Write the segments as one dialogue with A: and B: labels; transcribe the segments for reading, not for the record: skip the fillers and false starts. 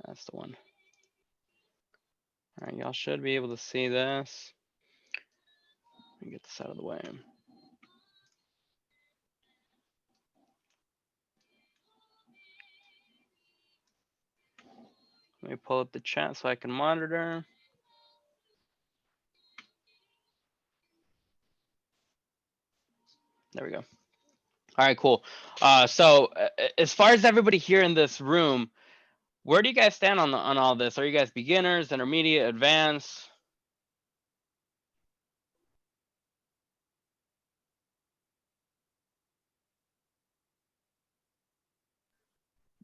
A: That's the one. All right, y'all should be able to see this. Let me get this out of the way. Let me pull up the chat so I can monitor. There we go. All right, cool. So as far as everybody here in this room, where do you guys stand on all this? Are you guys beginners, intermediate, advanced?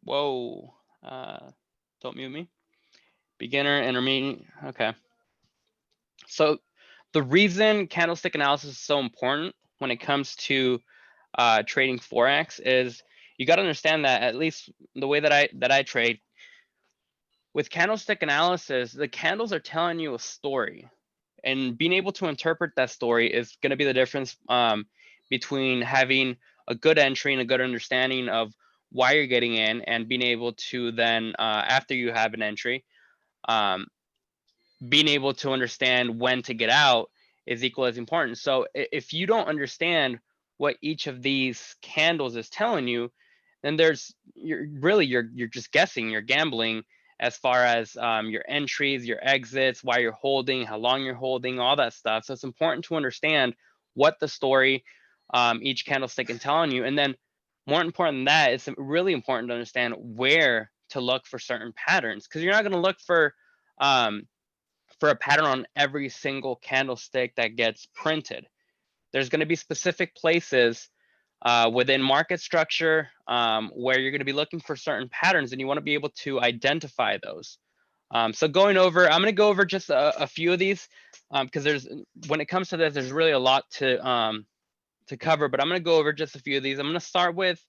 A: Whoa. Don't mute me. Beginner, intermediate. Okay. So the reason candlestick analysis is so important when it comes to trading Forex is you got to understand that, at least the way that I trade, with candlestick analysis, the candles are telling you a story, and being able to interpret that story is going to be the difference between having a good entry and a good understanding of why you're getting in, and being able to then, after you have an entry, being able to understand when to get out is equal as important. So if you don't understand what each of these candles is telling you, then you're just guessing, you're gambling as far as your entries, your exits, why you're holding, how long you're holding, all that stuff. So it's important to understand what the story each candlestick is telling you. And then more important than that, it's really important to understand where to look for certain patterns, because you're not going to look for a pattern on every single candlestick that gets printed. There's going to be specific places within market structure where you're going to be looking for certain patterns, and you want to be able to identify those. So I'm going to go over just a few of these because when it comes to this, there's really a lot to cover, but I'm going to go over just a few of these. I'm going to start with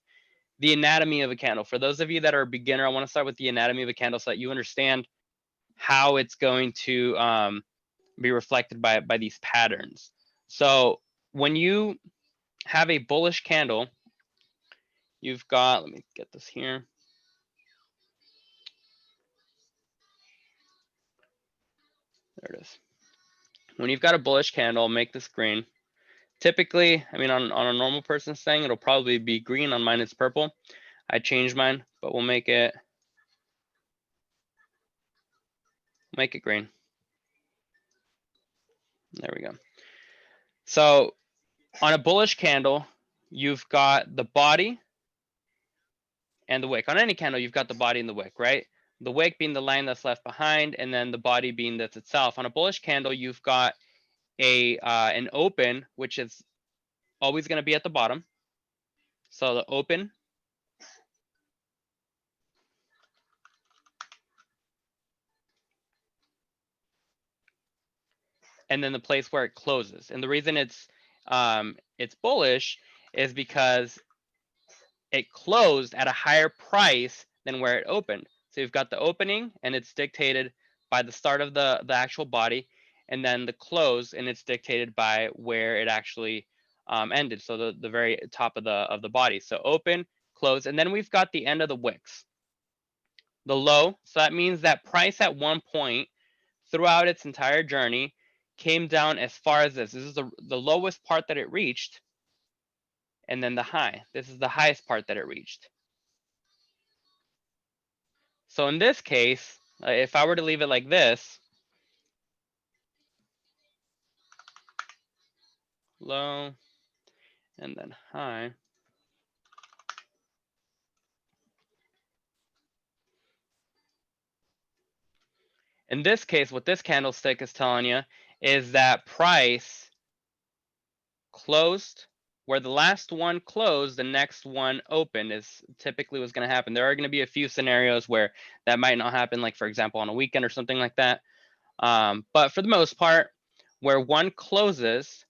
A: the anatomy of a candle. For those of you that are a beginner, I want to start with the anatomy of a candle so that you understand how it's going to be reflected by these patterns. So when you have a bullish candle, you've got, let me get this here. There it is. When you've got a bullish candle, make this green. Typically, I mean, on a normal person's thing, it'll probably be green. On mine, it's purple. I changed mine, but we'll make it green. There we go. So on a bullish candle, you've got the body and the wick. On any candle, you've got the body and the wick, right? The wick being the line that's left behind, and then the body being that's itself. On a bullish candle, you've got an open, which is always going to be at the bottom. So the open, and then the place where it closes. And the reason it's bullish is because it closed at a higher price than where it opened. So you've got the opening, and it's dictated by the start of the actual body, and then the close, and it's dictated by where it actually ended. So the very top of the body. So open, close, and then we've got the end of the wicks, the low. So that means that price at one point throughout its entire journey came down as far as this. This is the lowest part that it reached, and then the high. This is the highest part that it reached. So in this case, if I were to leave it like this, low and then high, in this case, what this candlestick is telling you is that price closed where the last one closed, the next one opened is typically what's going to happen. There are going to be a few scenarios where that might not happen, like for example on a weekend or something like that. But for the most part, where one closes,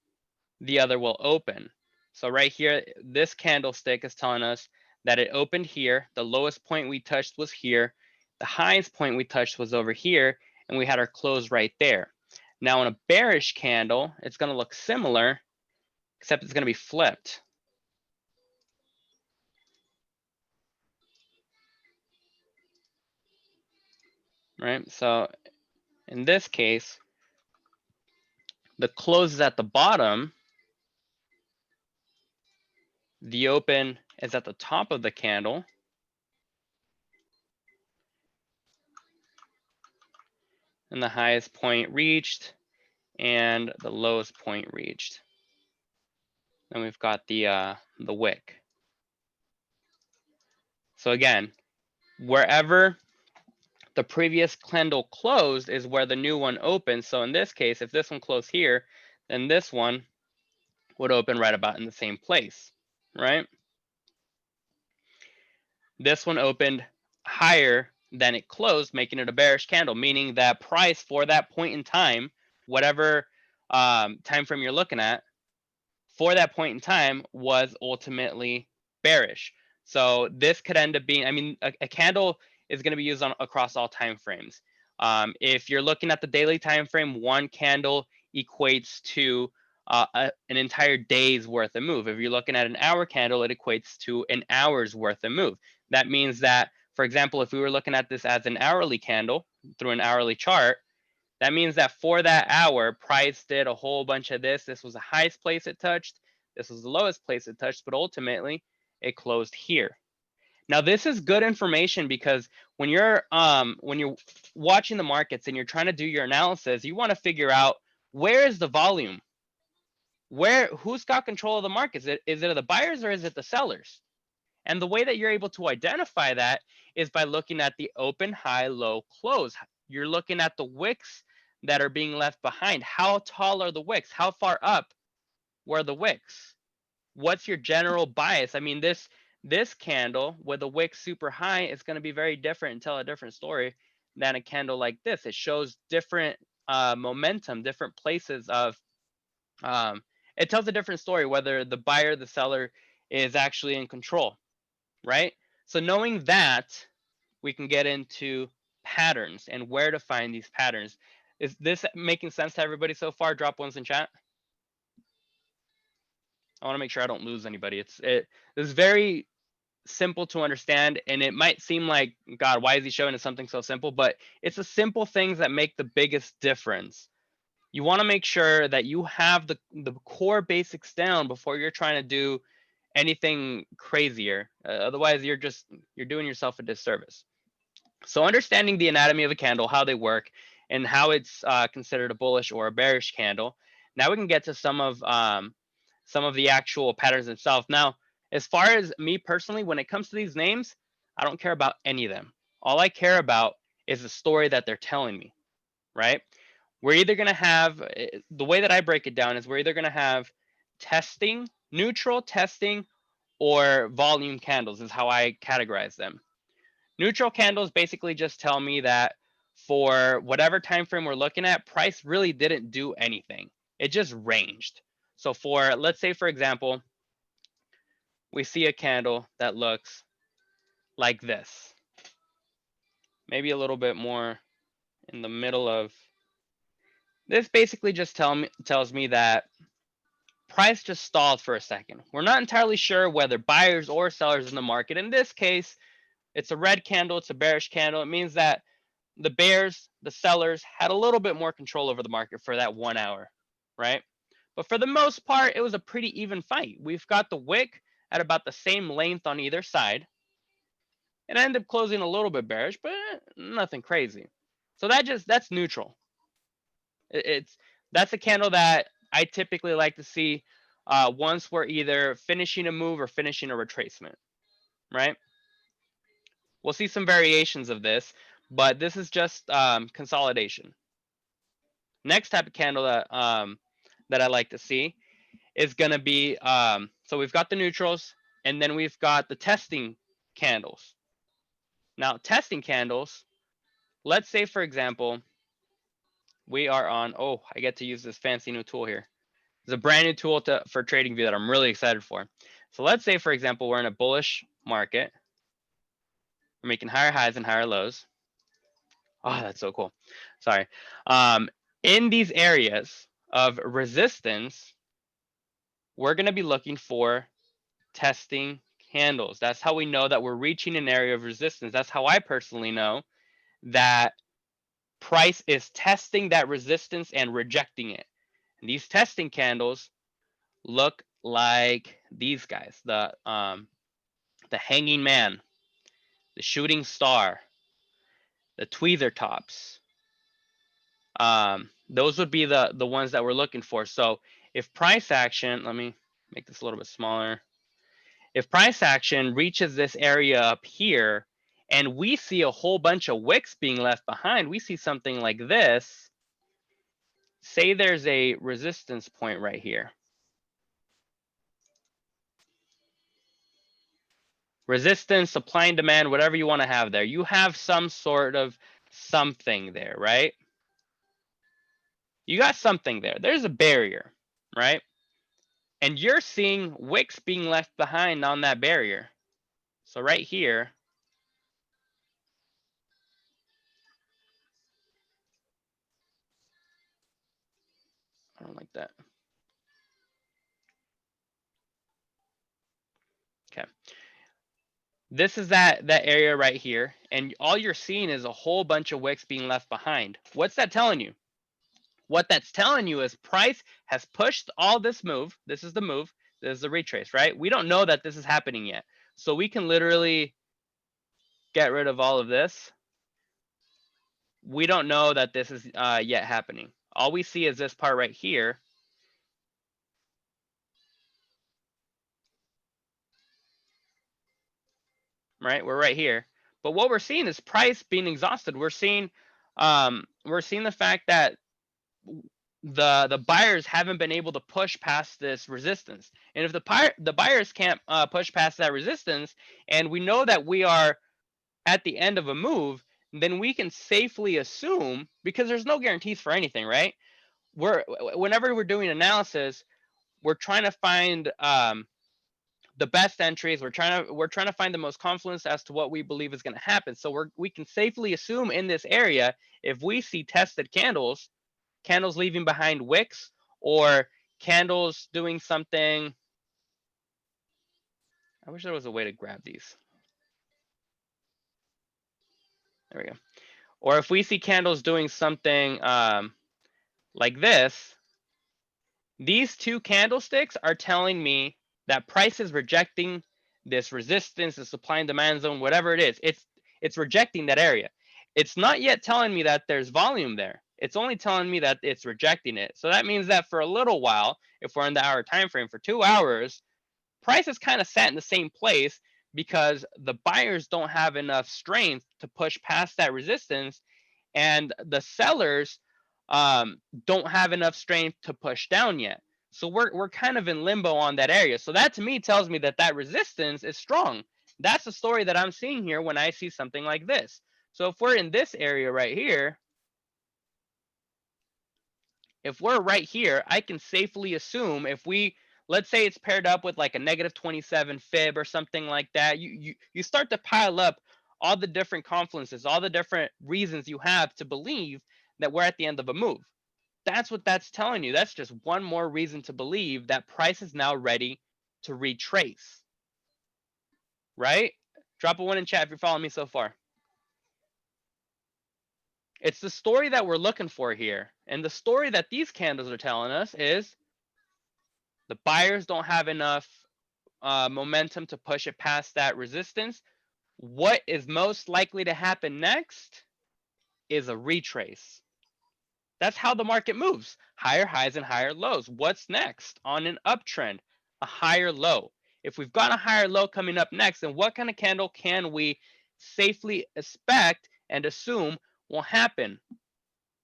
A: the other will open. So right here, this candlestick is telling us that it opened here. The lowest point we touched was here. The highest point we touched was over here, and we had our close right there. Now in a bearish candle, it's going to look similar, except it's going to be flipped. right? So in this case, the close is at the bottom, the open is at the top of the candle, and the highest point reached and the lowest point reached. Then we've got the wick. So again, wherever the previous candle closed is where the new one opens. So in this case, if this one closed here, then this one would open right about in the same place, right? This one opened higher than it closed, making it a bearish candle, meaning that price for that point in time, whatever time frame you're looking at, for that point in time was ultimately bearish. So this could end up being, I mean, a candle is going to be used on across all time frames. If you're looking at the daily time frame, one candle equates to an entire day's worth of move. If you're looking at an hour candle, it equates to an hour's worth of move. That means that, for example, if we were looking at this as an hourly candle through an hourly chart, that means that for that hour, price did a whole bunch of this. This was the highest place it touched. This was the lowest place it touched, but ultimately it closed here. Now, this is good information because when you're watching the markets and you're trying to do your analysis, you want to figure out where is the volume? Who's got control of the markets? Is it the buyers or is it the sellers? And the way that you're able to identify that is by looking at the open, high, low, close. You're looking at the wicks that are being left behind. How tall are the wicks? How far up were the wicks? What's your general bias? I mean, this candle with the wick super high is going to be very different and tell a different story than a candle like this. It shows different momentum, different places of, it tells a different story whether the buyer, the seller is actually in control, right? So knowing that, we can get into patterns and where to find these patterns. Is this making sense to everybody so far? Drop ones in chat. I want to make sure I don't lose anybody. It's very simple to understand, and it might seem like, God, why is he showing us something so simple? But it's the simple things that make the biggest difference. You want to make sure that you have the core basics down before you're trying to do anything crazier. Otherwise, you're doing yourself a disservice. So understanding the anatomy of a candle, how they work, and how it's considered a bullish or a bearish candle. Now we can get to some of the actual patterns themselves. Now, as far as me personally, when it comes to these names, I don't care about any of them. All I care about is the story that they're telling me, right? We're either going to have, the way that I break it down is we're either going to have testing, neutral testing, or volume candles is how I categorize them. Neutral candles basically just tell me that for whatever time frame we're looking at, price really didn't do anything. It just ranged. So for, let's say, for example, we see a candle that looks like this. Maybe a little bit more in the middle of this. Basically just tells me that price just stalled for a second. We're not entirely sure whether buyers or sellers in the market. In this case, it's a red candle, it's a bearish candle. It means that the bears, the sellers, had a little bit more control over the market for that 1 hour, right? But for the most part, it was a pretty even fight. We've got the wick at about the same length on either side. It ended up closing a little bit bearish, but nothing crazy. So that's neutral. That's a candle that I typically like to see once we're either finishing a move or finishing a retracement, right? We'll see some variations of this, but this is just consolidation. Next type of candle that I like to see is going to be, so we've got the neutrals, and then we've got the testing candles. Now, testing candles, let's say, for example, we are on, I get to use this fancy new tool here. It's a brand new tool for TradingView that I'm really excited for. So let's say, for example, we're in a bullish market. We're making higher highs and higher lows. Oh, that's so cool. Sorry. In these areas of resistance, we're going to be looking for testing candles. That's how we know that we're reaching an area of resistance. That's how I personally know that price is testing that resistance and rejecting it. And these testing candles look like these guys, the hanging man, the shooting star, the tweezer tops. Those would be the ones that we're looking for. So if price action, let me make this a little bit smaller. If price action reaches this area up here and we see a whole bunch of wicks being left behind, we see something like this. Say there's a resistance point right here. Resistance, supply and demand, whatever you want to have there. You have some sort of something there, right? You got something there. There's a barrier, right? And you're seeing wicks being left behind on that barrier. So right here, I don't like that. Okay. This is that area right here, and all you're seeing is a whole bunch of wicks being left behind. What's that telling you? What that's telling you is price has pushed all this move. This is the move. This is the retrace, right? We don't know that this is happening yet. So we can literally get rid of all of this. We don't know that this is yet happening. All we see is this part right here. Right? We're right here. But what we're seeing is price being exhausted. We're seeing the fact that the buyers haven't been able to push past this resistance. And if the buyers can't push past that resistance, and we know that we are at the end of a move, then we can safely assume, because there's no guarantees for anything, right? Whenever we're doing analysis, we're trying to find the best entries. We're trying to find the most confluence as to what we believe is going to happen. So we can safely assume in this area, if we see tested candles leaving behind wicks, or candles doing something. I wish there was a way to grab these. There we go. Or if we see candles doing something like this, these two candlesticks are telling me that price is rejecting this resistance, the supply and demand zone, whatever it is. It's rejecting that area. It's not yet telling me that there's volume there. It's only telling me that it's rejecting it. So that means that for a little while, if we're in the hour time frame, for 2 hours, price is kind of sat in the same place because the buyers don't have enough strength to push past that resistance, and the sellers don't have enough strength to push down yet. So we're kind of in limbo on that area. So that to me tells me that resistance is strong. That's the story that I'm seeing here when I see something like this. So if we're in this area right here, if we're right here, I can safely assume, if we, let's say it's paired up with like a negative 27 fib or something like that, you start to pile up all the different confluences, all the different reasons you have to believe that we're at the end of a move. That's what that's telling you. That's just one more reason to believe that price is now ready to retrace. Right? Drop a 1 in chat if you're following me so far. It's the story that we're looking for here. And the story that these candles are telling us is the buyers don't have enough momentum to push it past that resistance. What is most likely to happen next is a retrace. That's how the market moves. Higher highs and higher lows. What's next on an uptrend? A higher low. If we've got a higher low coming up next, then what kind of candle can we safely expect and assume will happen?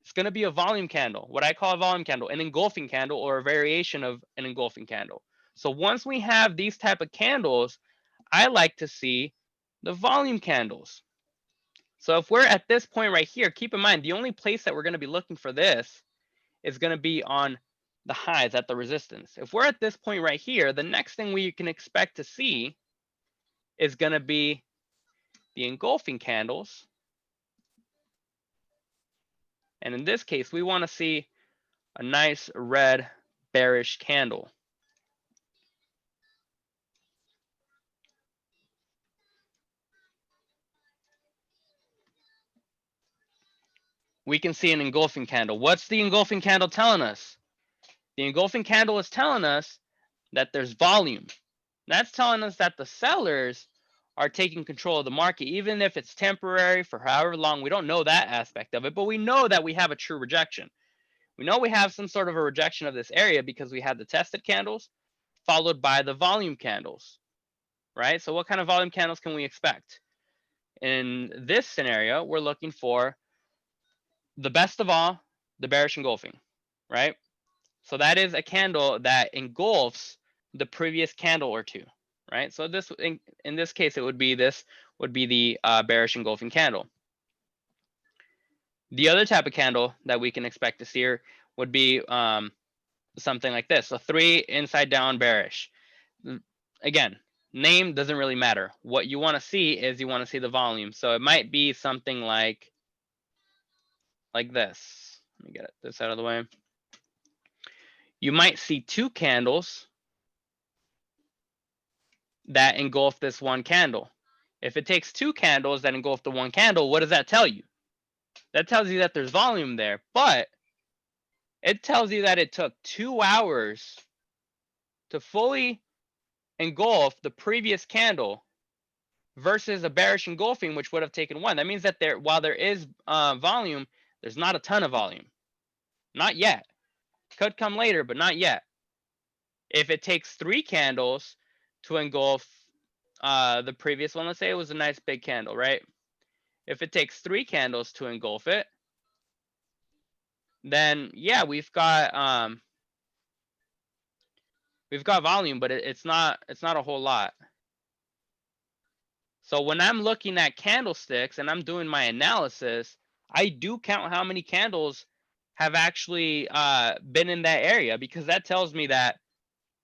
A: It's going to be a volume candle, what I call a volume candle, an engulfing candle, or a variation of an engulfing candle. So once we have these type of candles, I like to see the volume candles. So if we're at this point right here, keep in mind, the only place that we're going to be looking for this is going to be on the highs at the resistance. If we're at this point right here, the next thing we can expect to see is going to be the engulfing candles. And in this case, we want to see a nice red bearish candle. we can see an engulfing candle. What's the engulfing candle telling us? The engulfing candle is telling us that there's volume. That's telling us that the sellers are taking control of the market, even if it's temporary for however long. We don't know that aspect of it, but we know that we have a true rejection. We know we have some sort of a rejection of this area because we had the tested candles followed by the volume candles, right? So what kind of volume candles can we expect? In this scenario, we're looking for the best of all, the bearish engulfing, right? So that is a candle that engulfs the previous candle or two, right? So this, in this case, it would be the bearish engulfing candle. The other type of candle that we can expect to see here would be something like this. So 3 inside down bearish. Again, name doesn't really matter. What you want to see is you want to see the volume. So it might be something like this. Let me get this out of the way. You might see 2 candles that engulf this one candle. If it takes 2 candles that engulf the one candle, what does that tell you? That tells you that there's volume there, but it tells you that it took 2 hours to fully engulf the previous candle versus a bearish engulfing, which would have taken 1. That means that while there is volume, there's not a ton of volume. Not yet. Could come later, but not yet. If it takes 3 candles to engulf the previous one, let's say it was a nice big candle, right? If it takes 3 candles to engulf it, then yeah, we've got volume, but it's not a whole lot. So when I'm looking at candlesticks and I'm doing my analysis, I do count how many candles have actually been in that area, because that tells me that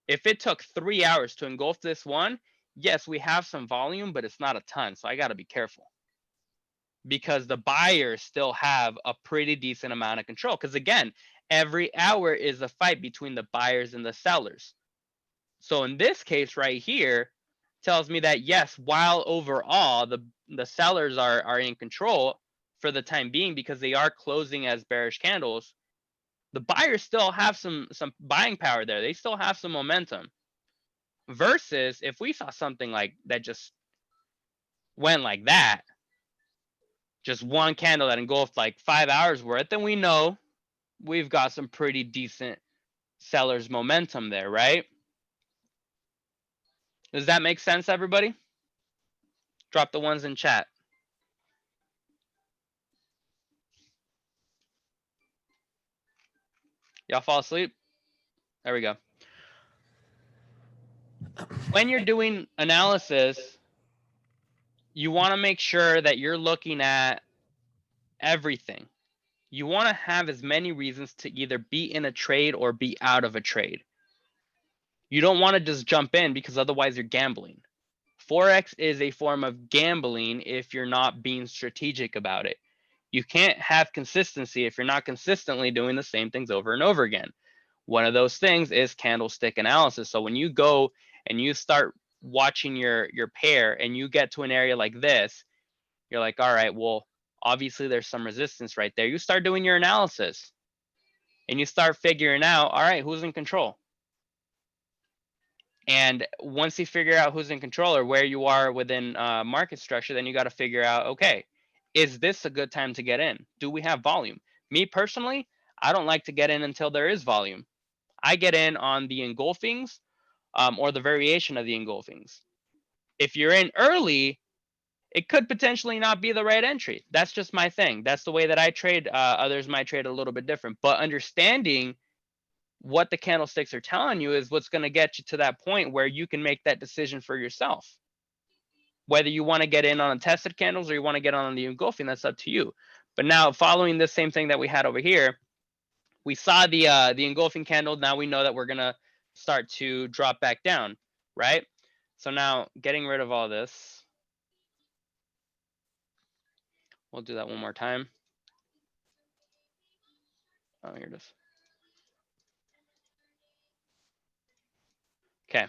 A: if it took 3 hours to engulf this one, yes, we have some volume, but it's not a ton. So I got to be careful, because the buyers still have a pretty decent amount of control. Because again, every hour is a fight between the buyers and the sellers. So in this case right here, tells me that yes, while overall the sellers are in control for the time being because they are closing as bearish candles, the buyers still have some buying power there. They still have some momentum. Versus if we saw something like that just went like that, just one candle that engulfed like 5 hours worth, then we know we've got some pretty decent sellers momentum there, right? Does that make sense, everybody? Drop the ones in chat. Y'all fall asleep? There we go. When you're doing analysis, you want to make sure that you're looking at everything. You want to have as many reasons to either be in a trade or be out of a trade. You don't want to just jump in, because otherwise you're gambling. Forex is a form of gambling if you're not being strategic about it. You can't have consistency if you're not consistently doing the same things over and over again. One of those things is candlestick analysis. So when you go and you start watching your pair and you get to an area like this, you're like, all right, well, obviously there's some resistance right there. You start doing your analysis and you start figuring out, all right, who's in control? And once you figure out who's in control or where you are within market structure, then you got to figure out, okay, is this a good time to get in? Do we have volume? Me personally, I don't like to get in until there is volume. I get in on the engulfings or the variation of the engulfings. If you're in early, it could potentially not be the right entry. That's just my thing. That's the way that I trade. Others might trade a little bit different. But understanding what the candlesticks are telling you is what's going to get you to that point where you can make that decision for yourself. Whether you want to get in on the tested candles or you want to get on the engulfing, that's up to you. But now, following this same thing that we had over here, we saw the engulfing candle. Now we know that we're going to start to drop back down, right? So now, getting rid of all this, we'll do that one more time. Oh, here it is. Okay,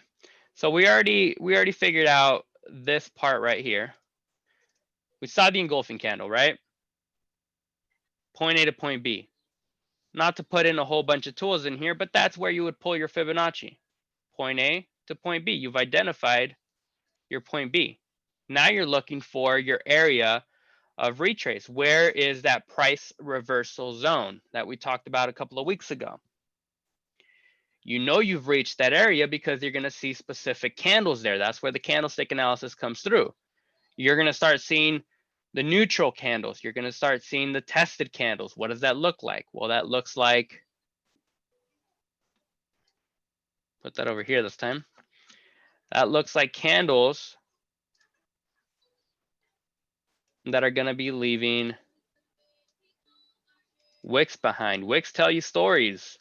A: so we already figured out this part right here. We saw the engulfing candle, right? point A to point B. Not to put in a whole bunch of tools in here, but that's where you would pull your Fibonacci. Point A to point B. You've identified your point B. Now you're looking for your area of retrace. Where is that price reversal zone that we talked about a couple of weeks ago? You know you've reached that area because you're going to see specific candles there. That's where the candlestick analysis comes through. You're going to start seeing the neutral candles. You're going to start seeing the tested candles. What does that look like? Well, that looks like, put that over here this time. That looks like candles that are going to be leaving wicks behind. Wicks tell you stories.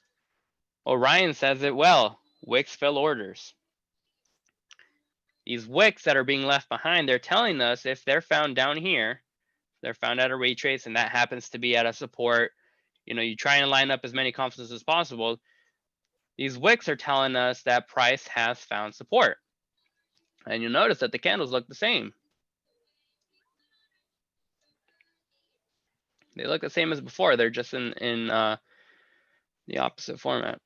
A: Orion says it well. Wicks fill orders. These wicks that are being left behind, they're telling us if they're found down here, they're found at a retrace, and that happens to be at a support. You know, you try and line up as many confluences as possible. These wicks are telling us that price has found support. And you'll notice that the candles look the same. They look the same as before. They're just in the opposite format.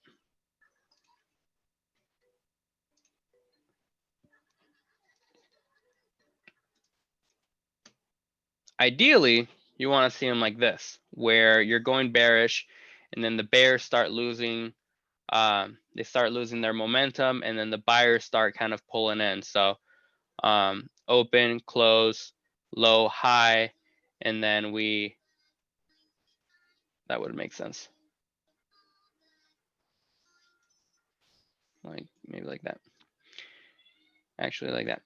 A: Ideally, you want to see them like this, where you're going bearish, and then the bears start losing. They start losing their momentum, and then the buyers start kind of pulling in. So open, close, low, high, and then that would make sense. Like maybe like that. Actually, like that.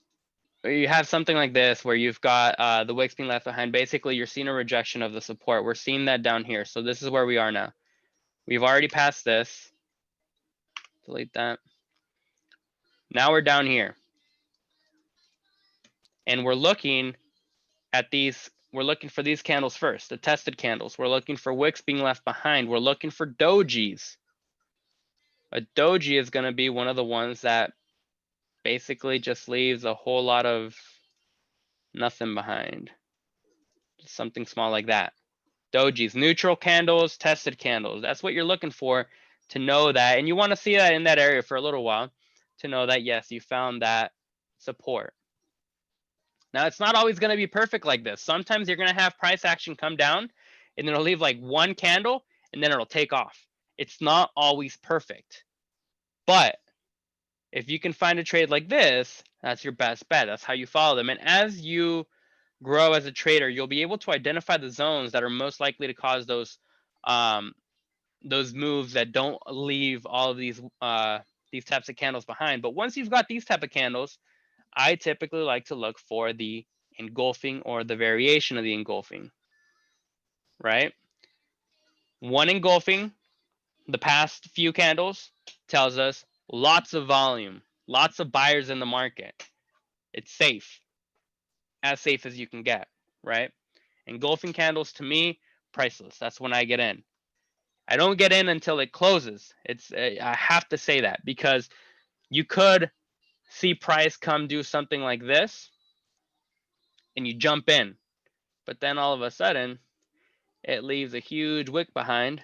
A: You have something like this where you've got the wicks being left behind. Basically, you're seeing a rejection of the support. We're seeing that down here. So this is where we are now. We've already passed this. Delete that. Now we're down here. And we're looking at these. We're looking for these candles first, the tested candles. We're looking for wicks being left behind. We're looking for dojis. A doji is going to be one of the ones that basically just leaves a whole lot of nothing behind. Just something small like that. Dojis, neutral candles, tested candles. That's what you're looking for to know that. And you want to see that in that area for a little while to know that, yes, you found that support. Now, it's not always going to be perfect like this. Sometimes you're going to have price action come down and then it'll leave like one candle and then it'll take off. It's not always perfect. But if you can find a trade like this, that's your best bet. That's how you follow them. And as you grow as a trader, you'll be able to identify the zones that are most likely to cause those moves that don't leave all of these types of candles behind. But once you've got these type of candles, I typically like to look for the engulfing or the variation of the engulfing, right? One engulfing, the past few candles, tells us lots of volume, lots of buyers in the market. It's safe, as safe as you can get, right? Engulfing candles, to me, priceless. That's when I get in. I don't get in until it closes. I have to say that because you could see price come do something like this and you jump in, but then all of a sudden it leaves a huge wick behind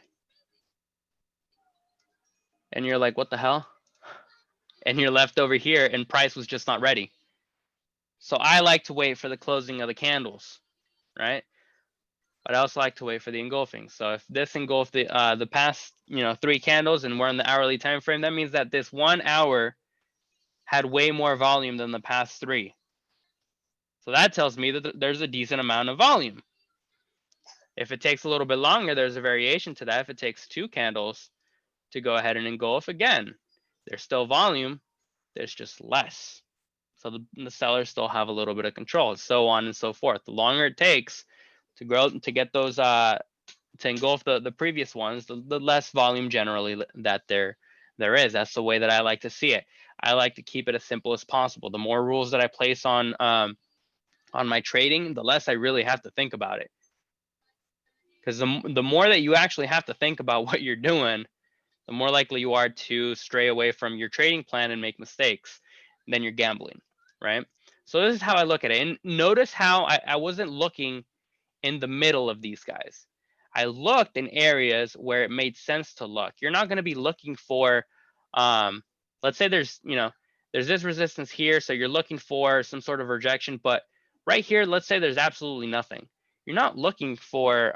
A: and you're like, what the hell? And you're left over here and price was just not ready. So I like to wait for the closing of the candles, right? But I also like to wait for the engulfing. So if this engulfed the past 3 candles and we're in the hourly time frame, that means that this 1 hour had way more volume than the past 3. So that tells me that there's a decent amount of volume. If it takes a little bit longer, there's a variation to that. If it takes 2 candles to go ahead and engulf, again, there's still volume, there's just less. So the sellers still have a little bit of control, so on and so forth. The longer it takes to grow, to get those, to engulf the previous ones, the less volume generally that there is. That's the way that I like to see it. I like to keep it as simple as possible. The more rules that I place on my trading, the less I really have to think about it. Because the more that you actually have to think about what you're doing, the more likely you are to stray away from your trading plan and make mistakes. Then you're gambling, right? So this is how I look at it. And notice how I wasn't looking in the middle of these guys. I looked in areas where it made sense to look. You're not going to be looking for, let's say there's, there's this resistance here. So you're looking for some sort of rejection, but right here, let's say there's absolutely nothing. You're not looking for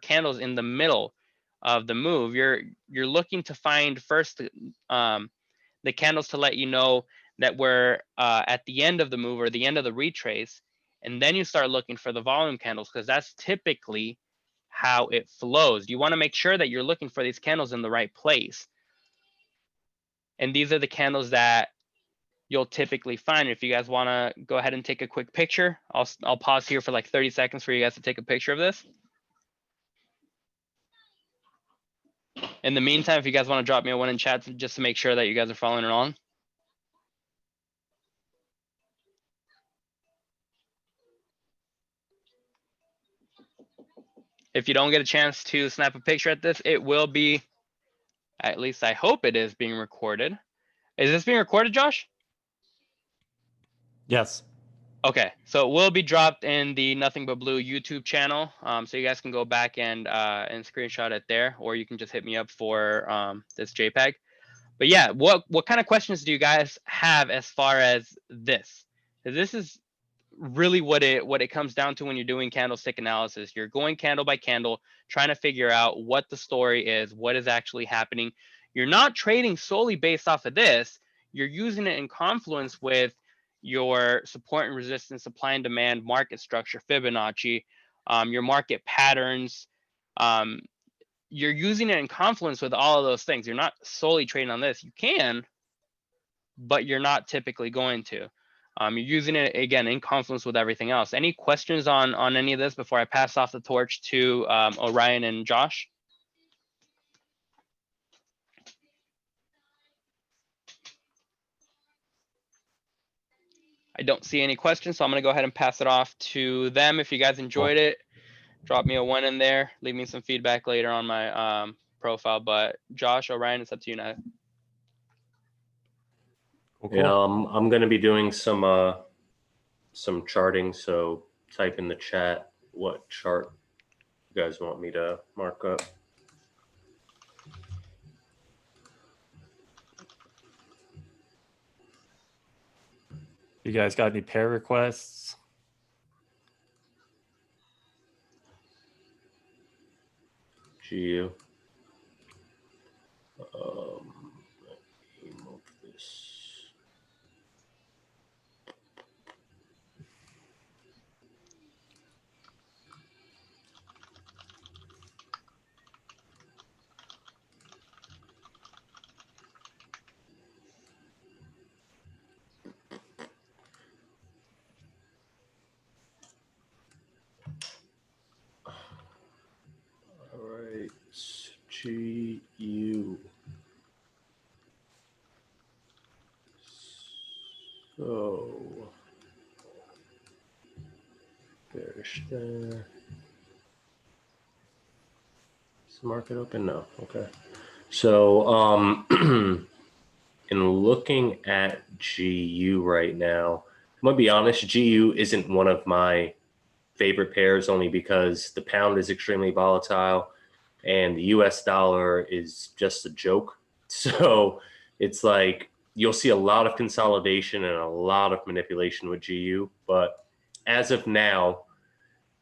A: candles in the middle of the move. You're looking to find first the candles to let you know that we're at the end of the move or the end of the retrace, and then you start looking for the volume candles, because that's typically how it flows. You want to make sure that you're looking for these candles in the right place. And these are the candles that you'll typically find. If you guys want to go ahead and take a quick picture, I'll pause here for like 30 seconds for you guys to take a picture of this. In the meantime, if you guys want to drop me a one in chat just to make sure that you guys are following along. If you don't get a chance to snap a picture at this, it will be, at least I hope it is, being recorded. Is this being recorded, Josh?
B: Yes.
A: Okay, so it will be dropped in the Nothing But Blue YouTube channel, so you guys can go back and screenshot it there, or you can just hit me up for this JPEG. But yeah, what kind of questions do you guys have as far as this? This is really what it comes down to when you're doing candlestick analysis. You're going candle by candle, trying to figure out what the story is, what is actually happening. You're not trading solely based off of this. You're using it in confluence with your support and resistance, supply and demand, market structure, Fibonacci, your market patterns. You're using it in confluence with all of those things. You're not solely trading on this. You can, but you're not typically going to. You're using it, again, in confluence with everything else. Any questions on any of this before I pass off the torch to Orion and Josh? I don't see any questions, so I'm going to go ahead and pass it off to them. If you guys enjoyed it, drop me a one in there. Leave me some feedback later on my profile. But Josh, Orion, it's up to you now.
B: Cool.
C: Yeah, I'm going to be doing some charting, so type in the chat what chart you guys want me to mark up.
B: You guys got any pair requests?
C: GU. Let me move this. All right, GU. So bearish there. Is the market open? No. Okay. So in looking at GU right now, I'm gonna be honest, GU isn't one of my favorite pairs, only because the pound is extremely volatile and the US dollar is just a joke. So it's like you'll see a lot of consolidation and a lot of manipulation with GU. But as of now,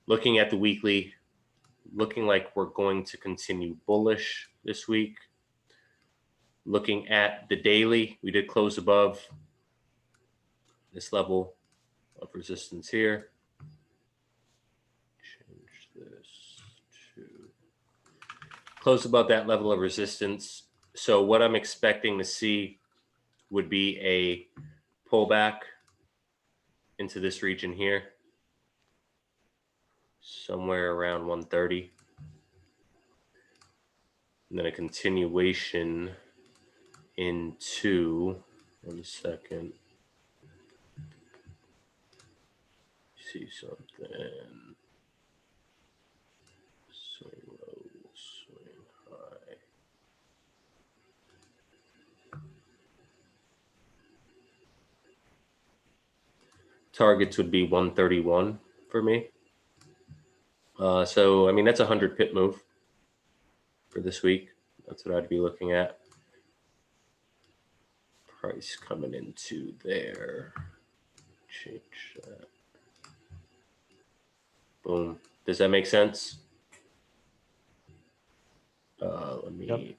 C: looking at the weekly, looking like we're going to continue bullish this week. Looking at the daily, we did close above this level of resistance here. Change this to close above that level of resistance. So what I'm expecting to see would be a pullback into this region here, somewhere around 130. And then a continuation into, 1 second, see something, swing low, swing high. Targets would be 131 for me. So, I mean, that's a 100 pip move for this week. That's what I'd be looking at. Price coming into there. Change that. Boom. Does that make sense? Let me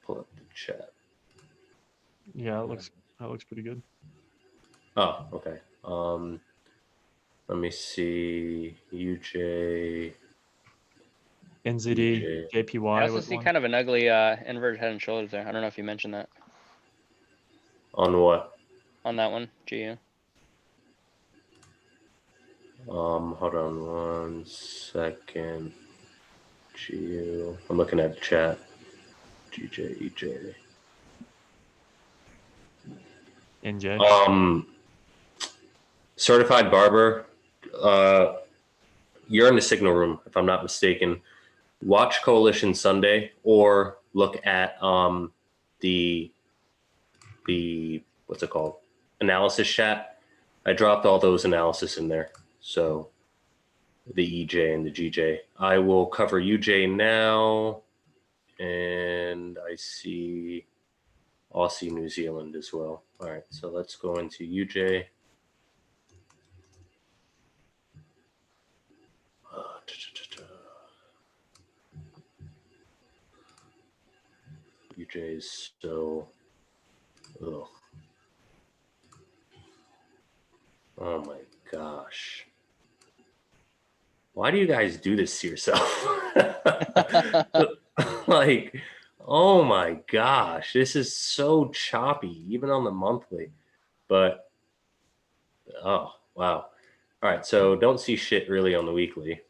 C: pull up the chat.
B: Yeah, that looks pretty good.
C: Oh, okay. Let me see. UJ.
B: NZD,
A: I
B: JPY
A: also
B: was
A: see
B: one.
A: kind of an ugly inverted head and shoulders there. I don't know if you mentioned that
C: On what?
A: on that one, GU.
C: Hold on 1 second. GU. I'm looking at the chat. GJ, EJ.
B: NJ.
C: Certified barber. You're in the signal room, if I'm not mistaken. Watch Coalition Sunday or look at the what's it called? Analysis chat. I dropped all those analysis in there. So the EJ and the GJ. I will cover UJ now, and I see Aussie New Zealand as well. All right, so let's go into UJ. UJ is so, ugh. Oh my gosh. Why do you guys do this to yourself? Like, oh my gosh, this is so choppy, even on the monthly. But, oh, wow. All right, so don't see shit really on the weekly.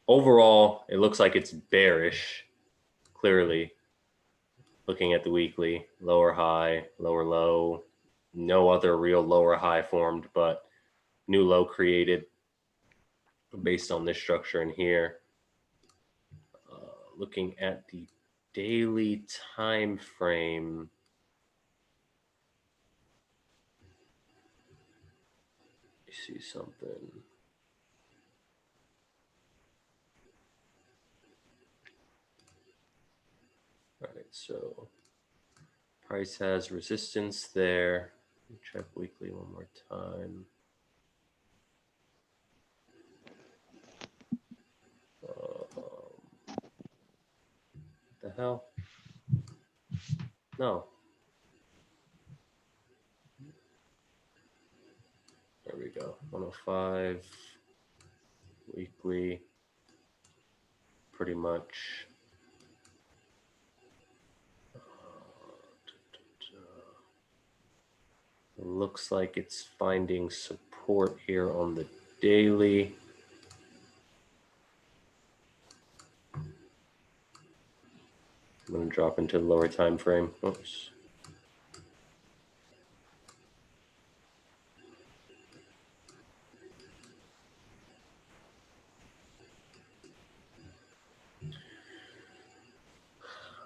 C: Overall, it looks like it's bearish, clearly. Looking at the weekly, lower high, lower low, no other real lower high formed, but new low created based on this structure in here. Looking at the daily time frame, you see something. All right, so price has resistance there. Check weekly one more time. The hell? No. There we go. 105 weekly. Pretty much. Looks like it's finding support here on the daily. I'm going to drop into the lower time frame. Oops.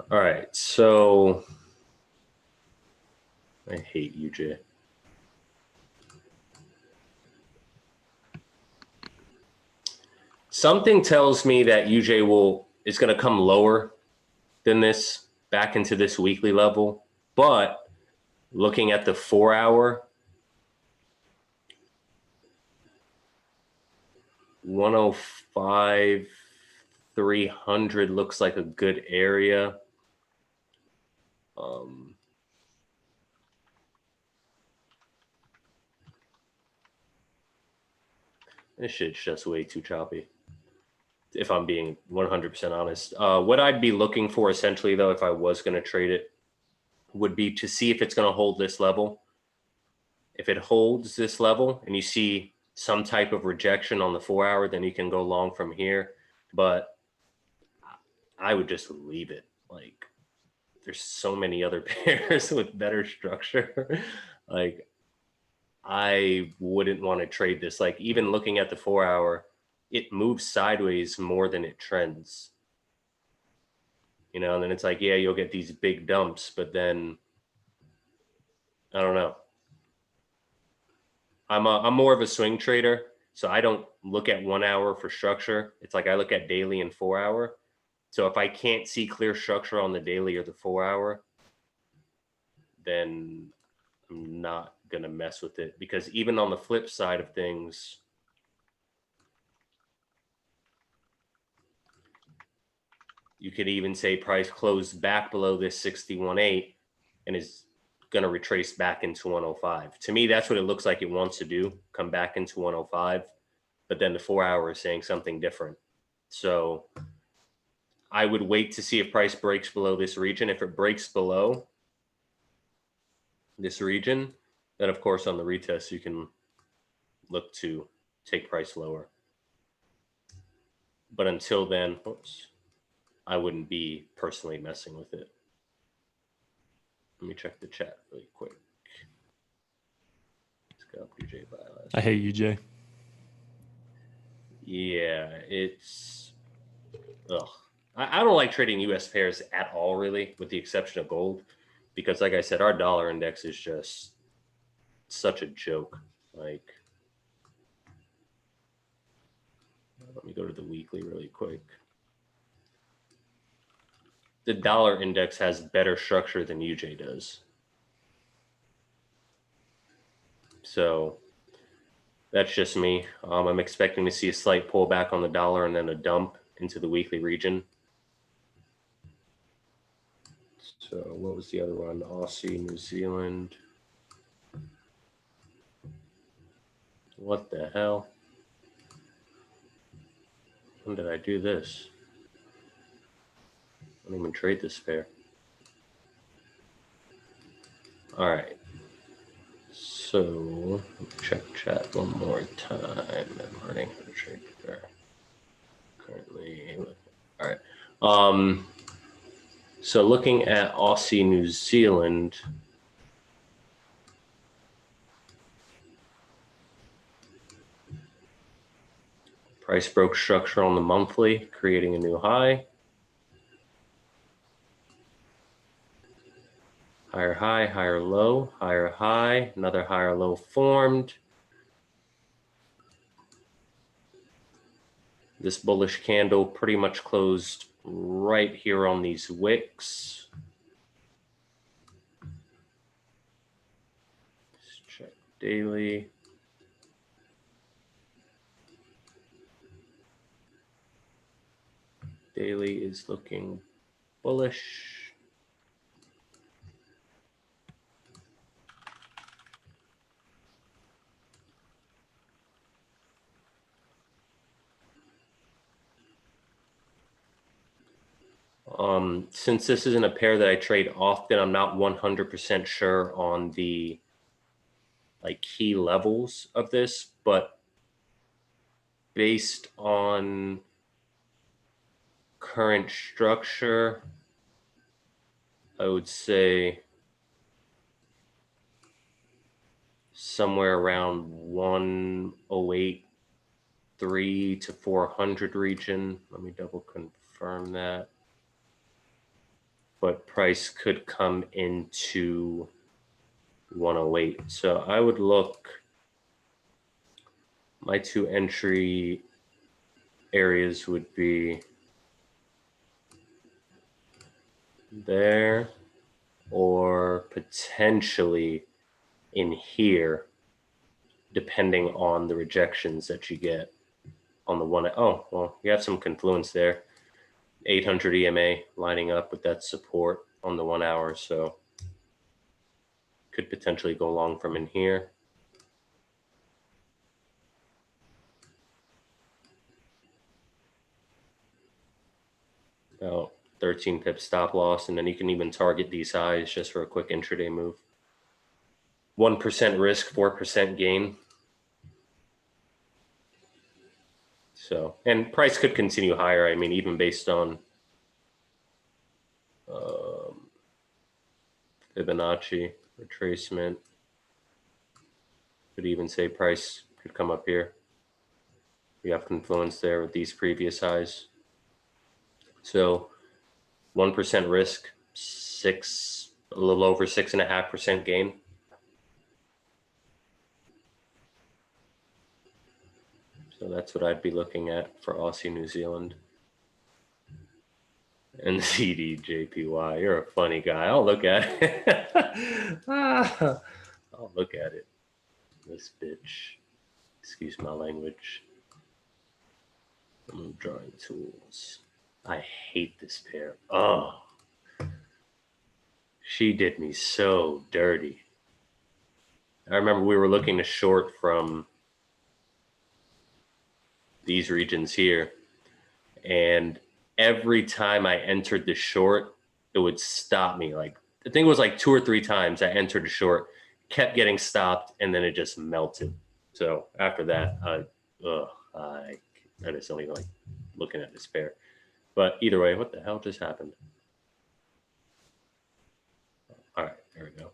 C: All right, so I hate UJ. Something tells me that UJ is going to come lower than this, back into this weekly level. But looking at the 4 hour, 105, 300 looks like a good area. This shit's just way too choppy, if I'm being 100% honest. What I'd be looking for essentially, though, if I was going to trade it, would be to see if it's going to hold this level. If it holds this level and you see some type of rejection on the 4 hour, then you can go long from here. But I would just leave it. Like, there's so many other pairs with better structure. Like, I wouldn't want to trade this. Like, even looking at the 4 hour, it moves sideways more than it trends. You know, and then it's like, yeah, you'll get these big dumps, but then I don't know. I'm more of a swing trader. So I don't look at 1 hour for structure. It's like I look at daily and 4 hour. So if I can't see clear structure on the daily or the 4 hour, then I'm not going to mess with it, because even on the flip side of things, you could even say price closed back below this 61.8 and is going to retrace back into 105. To me, that's what it looks like it wants to do, come back into 105. But then the 4 hour is saying something different. So I would wait to see if price breaks below this region. If it breaks below this region, then of course on the retest you can look to take price lower. But until then, oops, I wouldn't be personally messing with it. Let me check the chat really quick. Let's go up UJ by last.
B: I hate you, Jay.
C: Yeah, it's ugh. I don't like trading US pairs at all, really, with the exception of gold, because like I said, our dollar index is just such a joke. Like, let me go to the weekly really quick. The dollar index has better structure than UJ does. So that's just me. I'm expecting to see a slight pullback on the dollar and then a dump into the weekly region. So what was the other one? Aussie, New Zealand. What the hell? When did I do this? I don't even trade this pair. All right. So let me check chat one more time. I'm learning how to trade the pair. Currently, all right. So looking at Aussie, New Zealand. Price broke structure on the monthly, creating a new high. Higher high, higher low, higher high, another higher low formed. This bullish candle pretty much closed right here on these wicks. Let's check daily. Daily is looking bullish. Since this isn't a pair that I trade often, I'm not 100% sure on the key levels of this, but based on current structure, I would say somewhere around 108.3 to 400 region. Let me double confirm that. But price could come into 108. So I would look, my two entry areas would be there or potentially in here, depending on the rejections that you get on the one. Oh, well, you have some confluence there. 800 EMA lining up with that support on the 1 hour. So could potentially go long from in here. About 13 pip stop loss. And then you can even target these highs just for a quick intraday move. 1% risk, 4% gain. So, and price could continue higher. I mean, even based on Fibonacci retracement, could even say price could come up here. We have confluence there with these previous highs. So 1% risk, a little over 6.5% gain. So that's what I'd be looking at for Aussie New Zealand. And CDJPY, you're a funny guy. I'll look at it. I'll look at it. This bitch. Excuse my language. Drawing tools. I hate this pair. Oh. She did me so dirty. I remember we were looking to short from these regions here. And every time I entered the short, it would stop me. Like, I think it was like 2 or 3 times I entered the short, kept getting stopped, and then it just melted. So after that, I just don't even like looking at this pair. But either way, what the hell just happened? All right, there we go.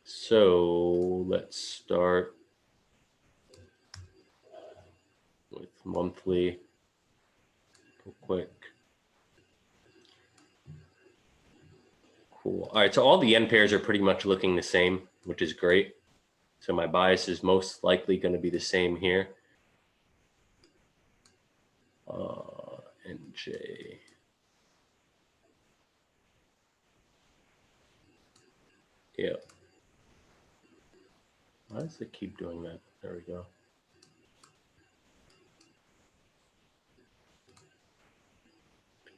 C: So let's start with monthly real quick. Cool. All right, so all the yen pairs are pretty much looking the same, which is great. So my bias is most likely going to be the same here. NJ. Yeah. Why does it keep doing that? There we go.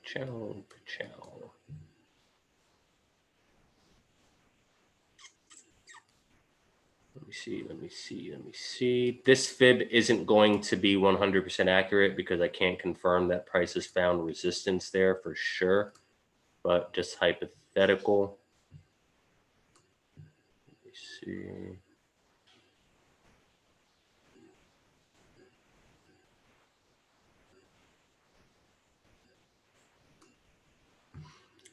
C: Pachow. Let me see. This fib isn't going to be 100% accurate because I can't confirm that price has found resistance there for sure, but just hypothetical. Let me see.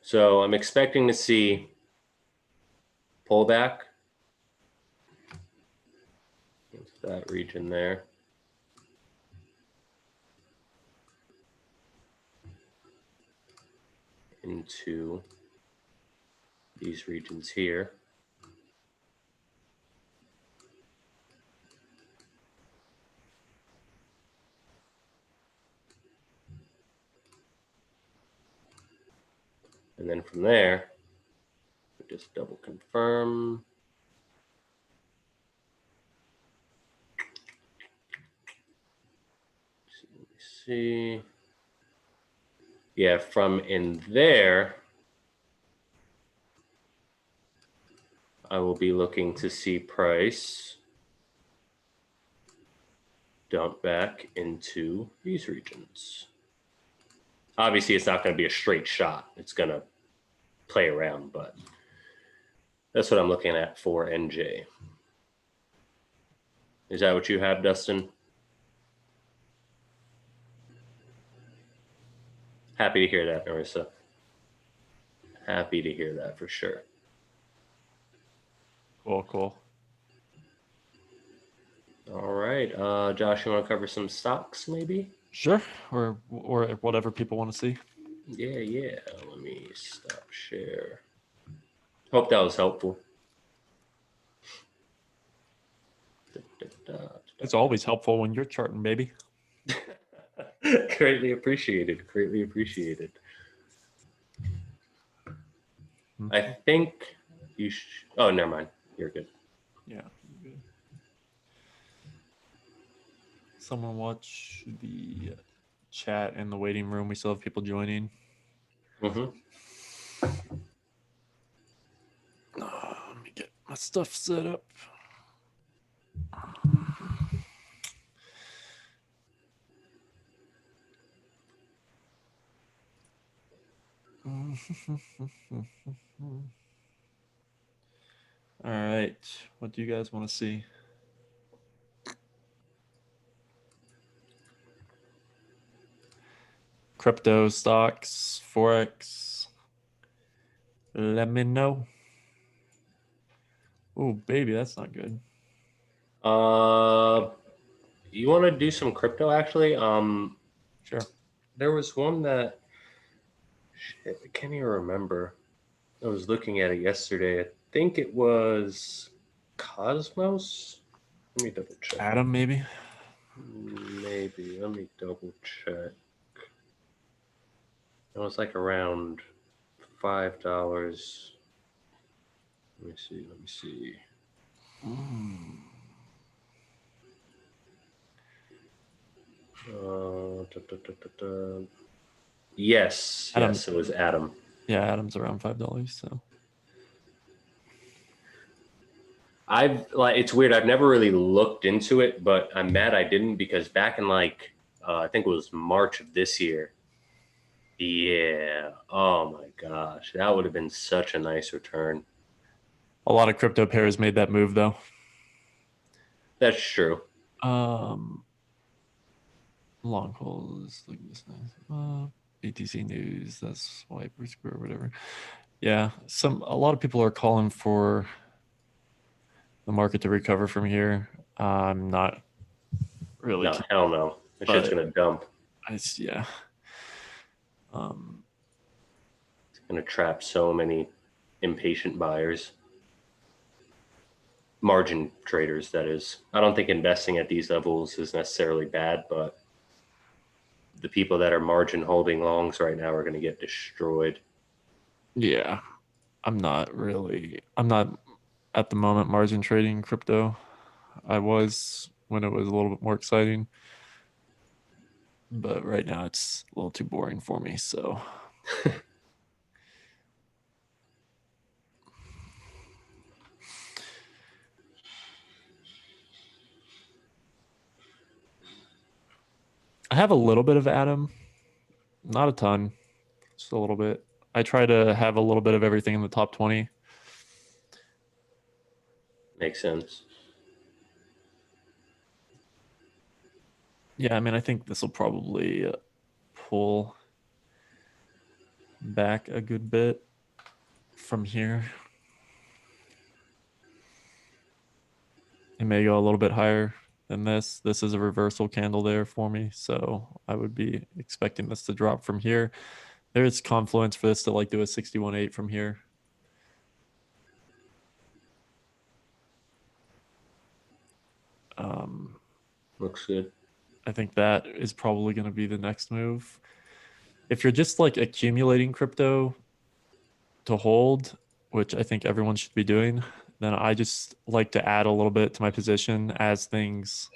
C: So I'm expecting to see pullback. It's that region there. Into these regions here. And then from there, we just double confirm. Let me see. Yeah, from in there, I will be looking to see price dump back into these regions. Obviously, it's not going to be a straight shot. It's going to play around, but that's what I'm looking at for NJ. Is that what you have, Dustin? Happy to hear that, Marissa. Happy to hear that for sure.
B: Cool.
C: All right. Josh, you want to cover some stocks maybe?
B: Sure. Or whatever people want to see.
C: Yeah. Let me stop share. Hope that was helpful.
B: It's always helpful when you're charting, baby.
C: Greatly appreciated. I think you should. Oh, never mind. You're good.
B: Yeah. Someone watch the chat in the waiting room. We still have people joining.
C: Mm-hmm.
B: Let me get my stuff set up. All right. What do you guys want to see? Crypto stocks, Forex. Let me know. Oh, baby, that's not good.
C: You want to do some crypto actually?
B: Sure.
C: There was one that I can't even remember. I was looking at it yesterday. I think it was Cosmos. Let me double check.
B: Adam, maybe.
C: Maybe. Let me double check. It was like around $5. Let me see. Let me see. Yes,
B: Adam.
C: yes, it was Adam.
B: Yeah, Adam's around $5. So
C: It's weird. I've never really looked into it, but I'm mad I didn't because back in I think it was March of this year. Yeah. Oh my gosh, that would have been such a nice return.
B: a lot of crypto pairs made that move though.
C: That's true.
B: Long calls, look at this thing. BTC news, that's Wiper Square, whatever. Yeah, a lot of people are calling for the market to recover from here. I'm not really.
C: No, hell no. That shit's gonna dump.
B: Yeah.
C: It's gonna trap so many impatient buyers. Margin traders, that is. I don't think investing at these levels is necessarily bad, but the people that are margin holding longs right now are going to get destroyed.
B: Yeah, I'm not at the moment margin trading crypto. I was when it was a little bit more exciting, but right now it's a little too boring for me. So I have a little bit of Atom, not a ton, just a little bit. I try to have a little bit of everything in the top 20.
C: Makes sense.
B: Yeah, I mean, I think this will probably pull back a good bit from here. It may go a little bit higher than this. This is a reversal candle there for me, so I would be expecting this to drop from here. There is confluence for this to like do a 61.8 from here.
C: Looks good.
B: I think that is probably going to be the next move. If you're just like accumulating crypto to hold, which I think everyone should be doing, then I just like to add a little bit to my position as things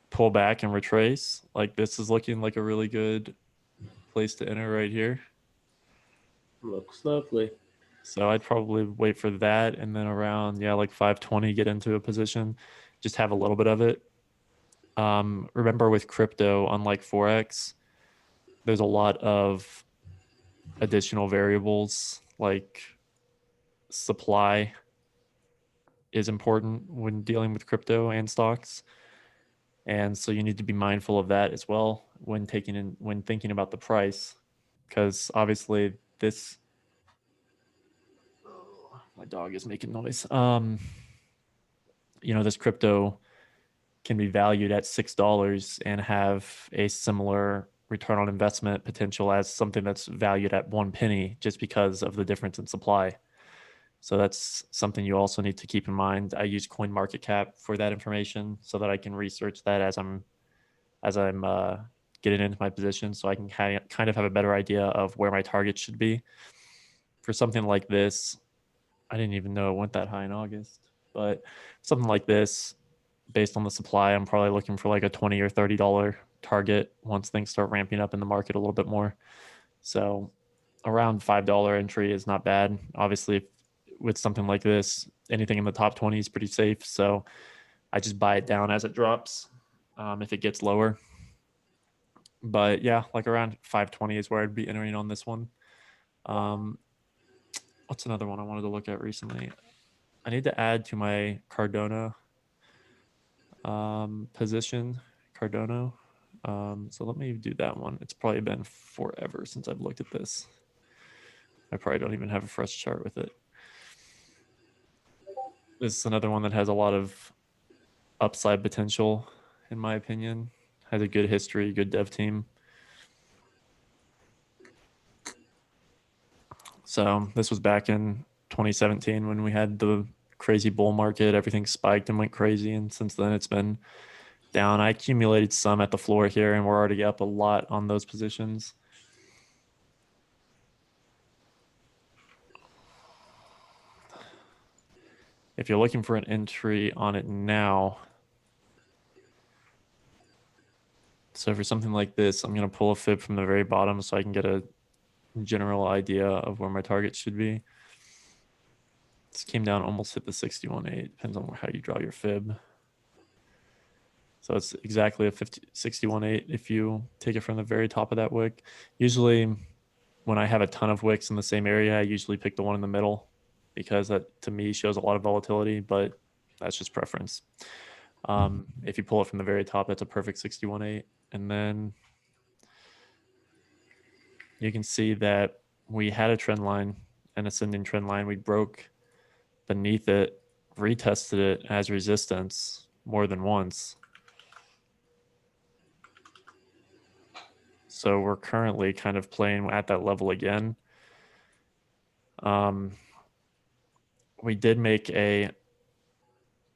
B: pull back and retrace. Like this is looking like a really good place to enter right here.
C: Looks lovely.
B: So I'd probably wait for that and then around, like 520, get into a position, just have a little bit of it. Remember with crypto, unlike Forex, there's a lot of additional variables like supply is important when dealing with crypto and stocks. And so you need to be mindful of that as well when thinking about the price, because obviously my dog is making noise. This crypto can be valued at $6 and have a similar return on investment potential as something that's valued at 1 penny just because of the difference in supply. So that's something you also need to keep in mind. I use CoinMarketCap for that information so that I can research that as I'm getting into my position, so I can kind of have a better idea of where my target should be. For something like this, I didn't even know it went that high in August, but something like this, based on the supply, I'm probably looking for like a $20 or $30 target once things start ramping up in the market a little bit more. So around $5 entry is not bad. Obviously, with something like this, anything in the top 20 is pretty safe. So I just buy it down as it drops if it gets lower. But yeah, like around 520 is where I'd be entering on this one. What's another one I wanted to look at recently? I need to add to my Cardano position. Cardano. So let me do that one. It's probably been forever since I've looked at this. I probably don't even have a fresh chart with it. This is another one that has a lot of upside potential, in my opinion. Has a good history, good dev team. So this was back in 2017 when we had the crazy bull market. Everything spiked and went crazy. And since then, it's been down. I accumulated some at the floor here, and we're already up a lot on those positions. If you're looking for an entry on it now, so for something like this, I'm going to pull a fib from the very bottom so I can get a general idea of where my target should be. This came down, almost hit the 61.8. Depends on how you draw your fib. So it's exactly a 61.8 if you take it from the very top of that wick. Usually when I have a ton of wicks in the same area, I usually pick the one in the middle because that to me shows a lot of volatility, but that's just preference. If you pull it from the very top, that's a perfect 61.8. And then you can see that we had a trend line, an ascending trend line. We broke beneath it, retested it as resistance more than once. So we're currently kind of playing at that level again. We did make a